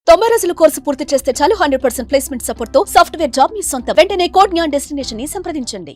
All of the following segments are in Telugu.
90 రోజుల కోర్సు పూర్తి చేస్తే చాలు 100% ప్లేస్మెంట్ సపోర్ట్ తో సాఫ్ట్వేర్ జాబ్ మీ సొంతం. వెంటనే కోడ్ జ్ఞాన్ డెస్టినేషన్ ని సంప్రదించండి.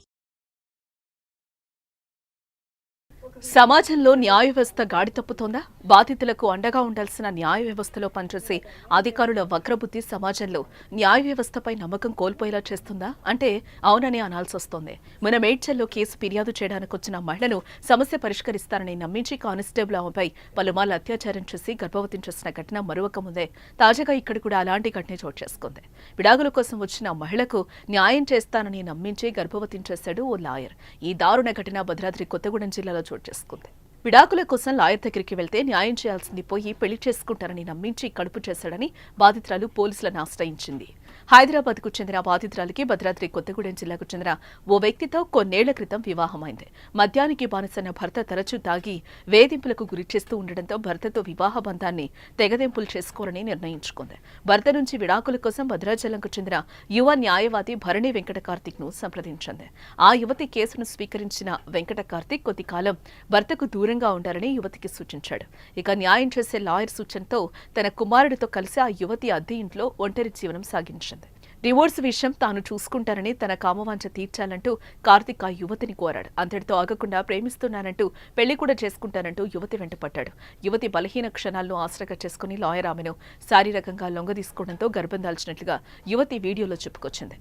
సమాజంలో న్యాయ వ్యవస్థ గాడి తప్పుతోందా? బాధితులకు అండగా ఉండాల్సిన న్యాయ వ్యవస్థలో పనిచేసే అధికారుల వక్రబుద్ధి సమాజంలో న్యాయ వ్యవస్థపై నమ్మకం కోల్పోయేలా చేస్తుందా అంటే అవునని అనాల్సి వస్తోంది. మన మేడ్చల్లో కేసు ఫిర్యాదు చేయడానికి వచ్చిన మహిళను సమస్య పరిష్కరిస్తారని నమ్మించి కానిస్టేబుల్ ఆమెపై పలుమార్లు అత్యాచారం చేసి గర్భవతిని చేసిన ఘటన మరొక ముందే తాజాగా ఇక్కడ కూడా అలాంటి ఘటన చోటు చేసుకుంది. విడాకుల కోసం వచ్చిన మహిళకు న్యాయం చేస్తానని నమ్మించి గర్భవతిని చేశాడు ఓ లాయర్. ఈ దారుణ ఘటన భద్రాద్రి కొత్తగూడెం జిల్లాలో చోటు చేసుకుంది. విడాకుల కోసం లాయర్ దగ్గరికి వెళ్తే న్యాయం చేయాల్సింది పోయి పెళ్లి చేసుకుంటారని నమ్మించి కడుపు చేశాడని బాధితురాలు పోలీసులను ఆశ్రయించింది. హైదరాబాద్ కు చెందిన బాధితురాలికి భద్రాద్రి కొత్తగూడెం జిల్లాకు చెందిన ఓ వ్యక్తితో కొన్నేళ్ల క్రితం వివాహమైంది. మద్యానికి బానిసైన భర్త తరచూ తాగి వేధింపులకు గురిచేస్తూ ఉండడంతో భర్తతో వివాహ బంధాన్ని తెగదెంపులు చేసుకోరని నిర్ణయించుకుంది. భర్త నుంచి విడాకుల కోసం భద్రాచలంకు చెందిన యువ న్యాయవాది భరణి వెంకట కార్తిక్ ను సంప్రదించింది. ఆ యువతి కేసును స్వీకరించిన వెంకట కార్తిక్ కొద్ది కాలం భర్తకు దూరంగా ఉండాలని యువతికి సూచించాడు. ఇక న్యాయం చేసే లాయర్ సూచనతో తన కుమారుడితో కలిసి ఆ యువతి అద్దె ఇంట్లో ఒంటరి జీవనం సాగించింది. డివోర్స్ విషయం తాను చూసుకుంటానని తన కామవాంఛ తీర్చాలంటూ కార్తిక్ ఆ యువతిని కోరాడు. అంతటితో ఆగకుండా ప్రేమిస్తున్నానంటూ పెళ్లి కూడా చేసుకుంటానంటూ యువతి వెంటపడ్డాడు. యువతి బలహీన క్షణాలను ఆసరాగా చేసుకుని లాయర్ ఆమెను శారీరకంగా లొంగదీసుకోవడంతో గర్భం దాల్చినట్లుగా యువతి వీడియోలో చెప్పుకొచ్చింది.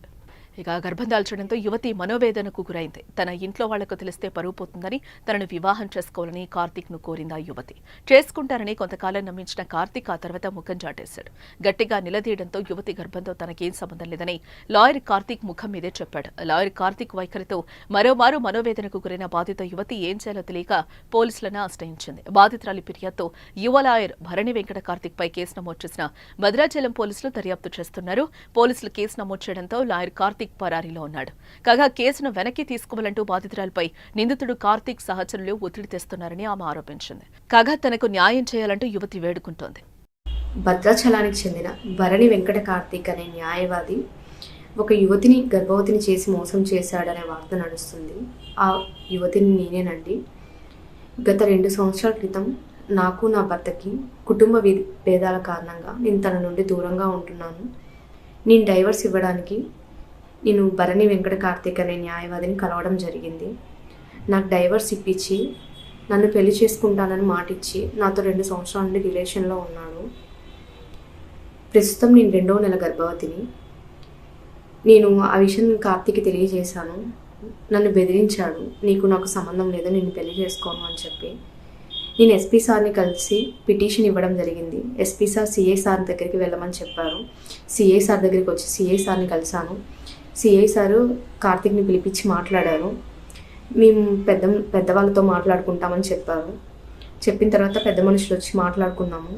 ఇక గర్భం దాల్చడంతో యువతి మనోవేదనకు గురైంది. తన ఇంట్లో వాళ్లకు తెలిస్తే పరువు పోతుందని తనను వివాహం చేసుకోవాలని కార్తిక్ ను కోరింది ఆ యువతి. చేసుకుంటారని కొంతకాలం నమ్మించిన కార్తిక్ ఆ తర్వాత ముఖం చాటేశాడు. గట్టిగా నిలదీయడంతో యువతి గర్భంతో తనకేం సంబంధం లేదని లాయర్ కార్తిక్ ముఖం మీదే చెప్పాడు. లాయర్ కార్తిక్ వైఖరితో మరోమారు మనోవేదనకు గురైన బాధిత యువతి ఏం చేయాలో తెలియక పోలీసులను ఆశ్రయించింది. బాధితురాలి ఫిర్యాదుతో యువ లాయర్ భరణి వెంకట కార్తిక్ పై కేసు నమోదు చేసిన భద్రాచలం పోలీసులు దర్యాప్తు చేస్తున్నారు. పోలీసులు కేసు నమోదు చేయడంతో లాయర్ కార్తిక్ పరారీలో ఉన్నాడు. కాగా కేసును వెనక్కి తీసుకోవాలంటూ బాధితురాలపై నిందితుడు కార్తిక్ సహచరులు ఒత్తిడి తెస్తున్నారని ఆమె ఆరోపించింది. కాగా తనకు న్యాయం చేయాలంటూ యువతి వేడుకుంటోంది. భద్రాచలానికి చెందిన భరణి వెంకట కార్తిక్ అనే న్యాయవాది ఒక యువతిని గర్భవతిని చేసి మోసం చేశాడనే వార్త నడుస్తుంది. ఆ యువతిని నేనేనండి. గత 2 సంవత్సరాల క్రితం నాకు నా భర్తకి కుటుంబ భేదాల కారణంగా నేను తన నుండి దూరంగా ఉంటున్నాను. నేను డైవర్స్ ఇవ్వడానికి నేను భరణి వెంకట కార్తిక్ అనే న్యాయవాదిని కలవడం జరిగింది. నాకు డైవర్స్ ఇప్పించి నన్ను పెళ్లి చేసుకుంటానని మాటిచ్చి నాతో 2 సంవత్సరాల నుండి రిలేషన్లో ఉన్నాడు. ప్రస్తుతం నేను 2వ నెల గర్భవతిని. నేను ఆ విషయం కార్తిక్కి తెలియజేశాను. నన్ను బెదిరించాడు. నాకు సంబంధం లేదు, నేను పెళ్లి చేసుకోను అని చెప్పి. నేను ఎస్పీ సార్ని కలిసి పిటిషన్ ఇవ్వడం జరిగింది. ఎస్పీ సార్ సిఐ సార్ దగ్గరికి వెళ్ళమని చెప్పారు. సిఐ సార్ దగ్గరికి వచ్చి సిఐ సార్ని కలిశాను. సిఐ సారు కార్తిక్ని పిలిపించి మాట్లాడారు. మేము పెద్దవాళ్ళతో మాట్లాడుకుంటామని చెప్పారు. చెప్పిన తర్వాత పెద్ద మనుషులు వచ్చి మాట్లాడుకున్నాము.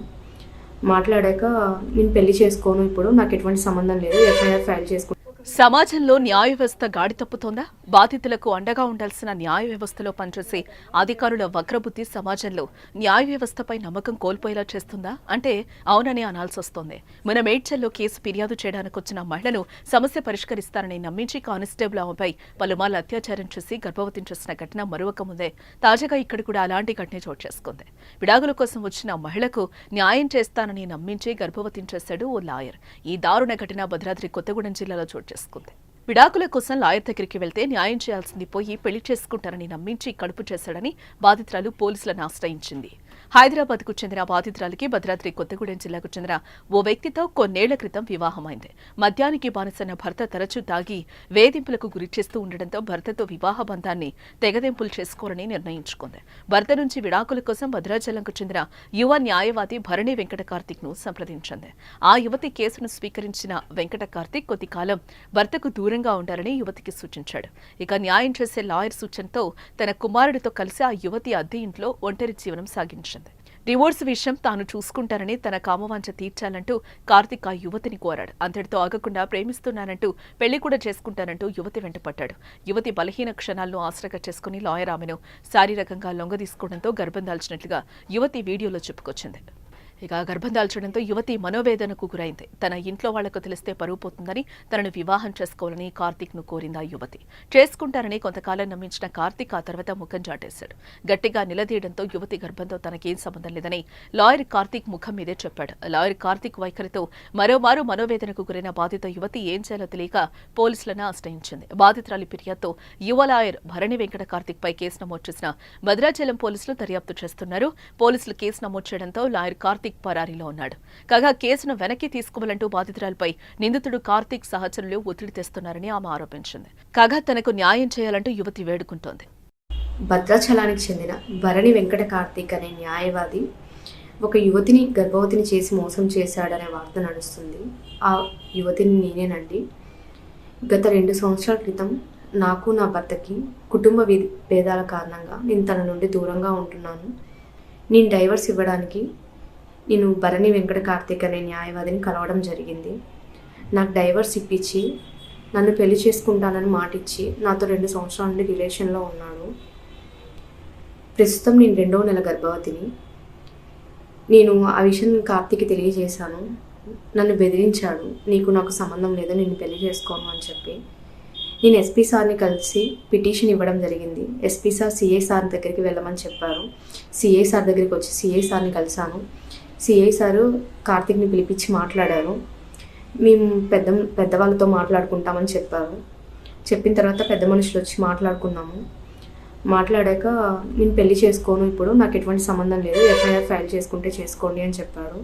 మాట్లాడాక నేను పెళ్లి చేసుకోను, ఇప్పుడు నాకు ఎటువంటి సంబంధం లేదు, ఎఫ్ఐఆర్ ఫైల్ చేసుకుంటాను. సమాజంలో న్యాయ వ్యవస్థ గాడి తప్పుతోందా? బాధితులకు అండగా ఉండాల్సిన న్యాయ వ్యవస్థలో పనిచేసే అధికారుల వక్రబుద్ధి సమాజంలో న్యాయ వ్యవస్థపై నమ్మకం కోల్పోయేలా చేస్తుందా అంటే అవునని అనాల్సి వస్తోంది. మన మేడ్చల్లో కేసు ఫిర్యాదు చేయడానికి వచ్చిన మహిళను సమస్య పరిష్కరిస్తారని నమ్మించి కానిస్టేబుల్ ఆమెపై పలుమార్లు అత్యాచారం చేసి గర్భవతిని చేసిన ఘటన మరొక ముందే తాజాగా ఇక్కడ కూడా అలాంటి ఘటన చోటు చేసుకుంది. విడాకుల కోసం వచ్చిన మహిళకు న్యాయం చేస్తానని నమ్మించి గర్భవతిని చేశాడు ఓ లాయర్. ఈ దారుణ ఘటన భద్రాద్రి కొత్తగూడెం జిల్లాలో చోటు చేసుకుంది. విడాకుల కోసం లాయర్ దగ్గరికి వెళ్తే న్యాయం చేయాల్సింది పోయి పెళ్లి చేసుకుంటారని నమ్మించి కడుపు చేశాడని బాధితురాలు పోలీసులను ఆశ్రయించింది. హైదరాబాద్ కు చెందిన బాధితురాలికి భద్రాద్రి కొత్తగూడెం జిల్లాకు చెందిన ఓ వ్యక్తితో కొన్నేళ్ల క్రితం వివాహమైంది. మద్యానికి బానిసైన భర్త తరచూ తాగి వేధింపులకు గురిచేస్తూ ఉండడంతో భర్తతో వివాహ బంధాన్ని తెగదెంపులు చేసుకోరని నిర్ణయించుకుంది. భర్త నుంచి విడాకుల కోసం భద్రాచలంకు చెందిన యువ న్యాయవాది భరణి వెంకట కార్తిక్ ను సంప్రదించింది. ఆ యువతి కేసును స్వీకరించిన వెంకట కార్తిక్ కొద్ది కాలం భర్తకు దూరంగా ఉండాలని యువతికి సూచించాడు. ఇక న్యాయం చేసే లాయర్ సూచనతో తన కుమారుడితో కలిసి ఆ యువతి అద్దె ఇంట్లో ఒంటరి జీవనం సాగించింది. డివోర్స్ విషయం తాను చూసుకుంటానని తన కామవాంఛ తీర్చాలంటూ కార్తిక్ ఆ యువతిని కోరాడు. అంతటితో ఆగకుండా ప్రేమిస్తున్నానంటూ పెళ్లి కూడా చేసుకుంటానంటూ యువతి వెంటపడ్డాడు. యువతి బలహీన క్షణాలను ఆసరాగా చేసుకుని లాయర్ ఆమెను శారీరకంగా లొంగదీసుకోవడంతో గర్భం దాల్చినట్లుగా యువతి వీడియోలో చెప్పుకొచ్చింది. ఇక గర్భం దాల్చడంతో యువతి మనోవేదనకు గురైంది. తన ఇంట్లో వాళ్లకు తెలిస్తే పరువు పోతుందని తనను వివాహం చేసుకోవాలని కార్తీక్ ను కోరింది ఆ యువతి. చేసుకుంటారని కొంతకాలం నమ్మించిన కార్తీక్ ఆ తర్వాత ముఖం చాటేశాడు. గట్టిగా నిలదీయడంతో యువతి గర్భంతో తనకేం సంబంధం లేదని లాయర్ కార్తీక్ ముఖం మీదే చెప్పాడు. లాయర్ కార్తీక్ వైఖరితో మరోమారు మనోవేదనకు గురైన బాధిత యువతి ఏం చేయాలో తెలియక పోలీసులను ఆశ్రయించింది. బాధితురాలి ఫిర్యాదుతో యువ లాయర్ భరణి వెంకట కార్తీక్ పై కేసు నమోదు చేసిన భద్రాచలం పోలీసులు దర్యాప్తు చేస్తున్నారు. పోలీసులు కేసు నమోదు చేయడంతో లాయర్ కార్తీక్ పరారీలో ఉన్నాడు. కాగా కేసును వెనక్కి తీసుకోవాలంటూ బాధితురాలపై నిందితుడు కార్తీక్ సహచరులు ఒత్తిడి తెస్తున్నారని ఆమె ఆరోపించింది. కాగా తనకు న్యాయం చేయాలంటూ యువతి వేడుకుంటోంది. భద్రాచలానికి చెందిన భరణి వెంకట కార్తీక్ అనే న్యాయవాది ఒక యువతిని గర్భవతిని చేసి మోసం చేశాడనే వార్త నడుస్తుంది. ఆ యువతిని నేనేనండి. గత 2 సంవత్సరాల క్రితం నాకు నా భర్తకి కుటుంబ భేదాల కారణంగా నేను తన నుండి దూరంగా ఉంటున్నాను. నేను డైవర్స్ ఇవ్వడానికి నేను భరణి వెంకట కార్తీక్ అనే న్యాయవాదిని కలవడం జరిగింది. నాకు డైవర్స్ ఇప్పించి నన్ను పెళ్లి చేసుకుంటానని మాటిచ్చి నాతో 2 సంవత్సరాల నుండి రిలేషన్లో ఉన్నాడు. ప్రస్తుతం నేను 2వ నెల గర్భవతిని. నేను ఆ విషయం కార్తీక్కి తెలియజేశాను. నన్ను బెదిరించాడు, నాకు సంబంధం లేదు, నేను పెళ్లి చేసుకోను అని చెప్పి. నేను ఎస్పీ సార్ని కలిసి పిటిషన్ ఇవ్వడం జరిగింది. ఎస్పీ సార్ సిఐ సార్ దగ్గరికి వెళ్ళమని చెప్పారు. సిఐ సార్ దగ్గరికి వచ్చి సిఐ సార్ని కలిశాను. సిఐ సారు కార్తీక్ని పిలిపించి మాట్లాడారు. మేము పెద్దవాళ్ళతో మాట్లాడుకుంటామని చెప్పారు. చెప్పిన తర్వాత పెద్ద మనుషులు వచ్చి మాట్లాడుకున్నాము. మాట్లాడాక నేను పెళ్లి చేసుకోను, ఇప్పుడు నాకు ఎటువంటి సంబంధం లేదు, ఎఫ్ఐఆర్ ఫైల్ చేసుకుంటే చేసుకోండి అని చెప్పారు.